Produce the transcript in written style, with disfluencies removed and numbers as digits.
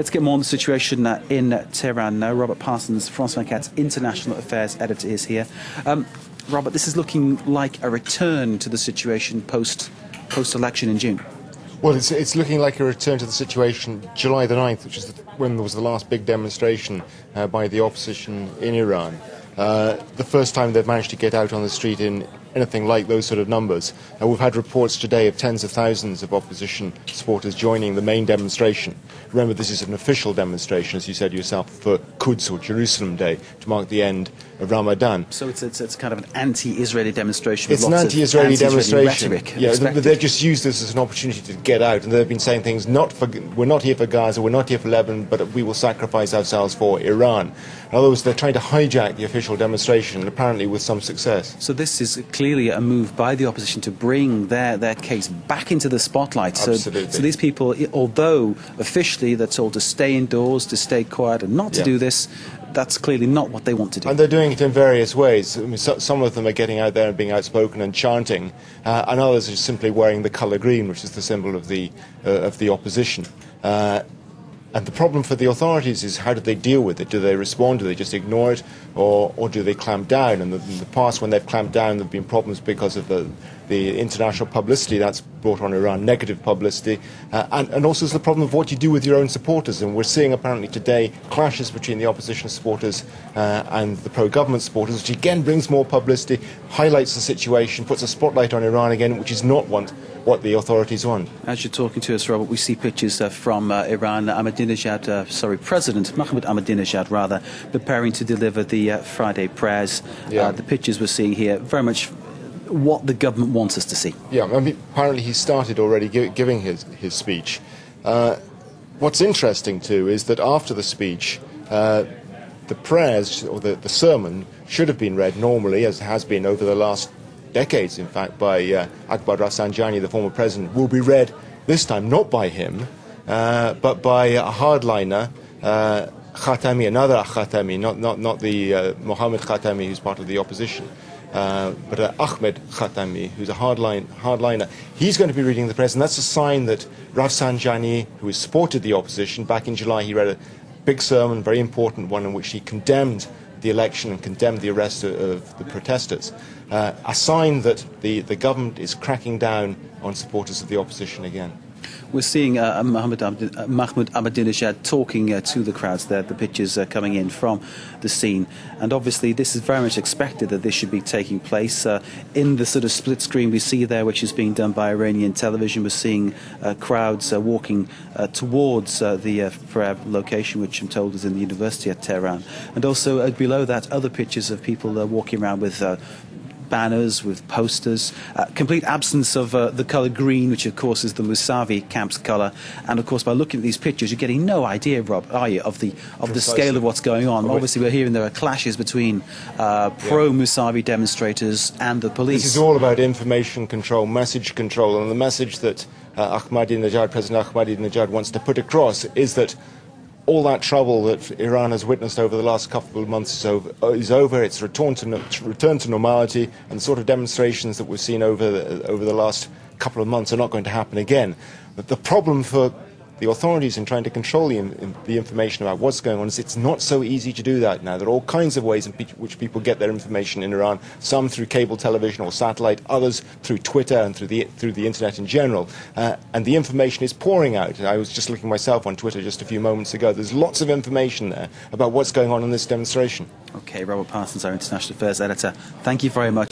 Let's get more on the situation in Tehran now. Robert Parsons, France 24's International Affairs Editor, is here. Robert, this is looking like a return to the situation post-election in June. Well, it's looking like a return to the situation July the 9th, which is when there was the last big demonstration by the opposition in Iran. The first time they've managed to get out on the street in anything like those sort of numbers. We've had reports today of tens of thousands of opposition supporters joining the main demonstration. Remember, this is an official demonstration, as you said yourself, for Quds or Jerusalem Day, to mark the end of Ramadan. So it's kind of an anti-Israeli demonstration. It's an anti-Israeli demonstration. Rhetoric yeah, they've just used this as an opportunity to get out, and they've been saying things, we're not here for Gaza, we're not here for Lebanon, but we will sacrifice ourselves for Iran. In other words, they're trying to hijack the official demonstration, and apparently with some success. So this is clearly a move by the opposition to bring their case back into the spotlight. Absolutely. So these people, although officially they're told to stay indoors, to stay quiet and not to do this, that's clearly not what they want to do. And they're doing it in various ways. I mean, some of them are getting out there and being outspoken and chanting, and others are simply wearing the colour green, which is the symbol of the opposition. And the problem for the authorities is, how do they deal with it? Do they respond? Do they just ignore it? Or do they clamp down? And in the past, when they've clamped down, there have been problems because of the international publicity that's brought on Iran, negative publicity. And also there's the problem of what you do with your own supporters. And we're seeing apparently today clashes between the opposition supporters and the pro-government supporters, which again brings more publicity, highlights the situation, puts a spotlight on Iran again, which is not what the authorities want. As you're talking to us, Robert, we see pictures from Iran. President Mahmoud Ahmadinejad, preparing to deliver the Friday prayers. Yeah. The pictures we're seeing here, very much what the government wants us to see. Yeah, I mean, apparently he started already giving his speech. What's interesting, too, is that after the speech, the prayers, or the sermon, should have been read normally, as has been over the last decades, in fact, by Akbar Rafsanjani, the former president, will be read this time not by him, but by a hardliner, Khatami, another Khatami, not the Mohammed Khatami, who's part of the opposition, but Ahmed Khatami, who's a hardliner. He's going to be reading the prayers, and that's a sign that Rafsanjani, who has supported the opposition, back in July he read a big sermon, very important one, in which he condemned the election and condemned the arrest of the protesters. A sign that the government is cracking down on supporters of the opposition again. We're seeing Mahmoud Ahmadinejad talking to the crowds there, the pictures coming in from the scene. And obviously this is very much expected that this should be taking place. In the sort of split screen we see there, which is being done by Iranian television, we're seeing crowds walking towards the prayer location, which I'm told is in the university at Tehran. And also below that, other pictures of people walking around with banners, with posters, complete absence of the colour green, which of course is the Mousavi camp's colour. And of course, by looking at these pictures, you're getting no idea, Rob, are you, of the scale of what's going on. Obviously, we're hearing there are clashes between pro-Mousavi demonstrators and the police. This is all about information control, message control, and the message that President Ahmadinejad wants to put across is that all that trouble that Iran has witnessed over the last couple of months is over. It's returned to normality, and the sort of demonstrations that we've seen over the last couple of months are not going to happen again. But the problem for the authorities in trying to control the information about what's going on is it's not so easy to do that now. There are all kinds of ways in which people get their information in Iran, some through cable television or satellite, others through Twitter and through the internet in general. And the information is pouring out. I was just looking myself on Twitter just a few moments ago. There's lots of information there about what's going on in this demonstration. Okay, Robert Parsons, our International Affairs Editor, thank you very much.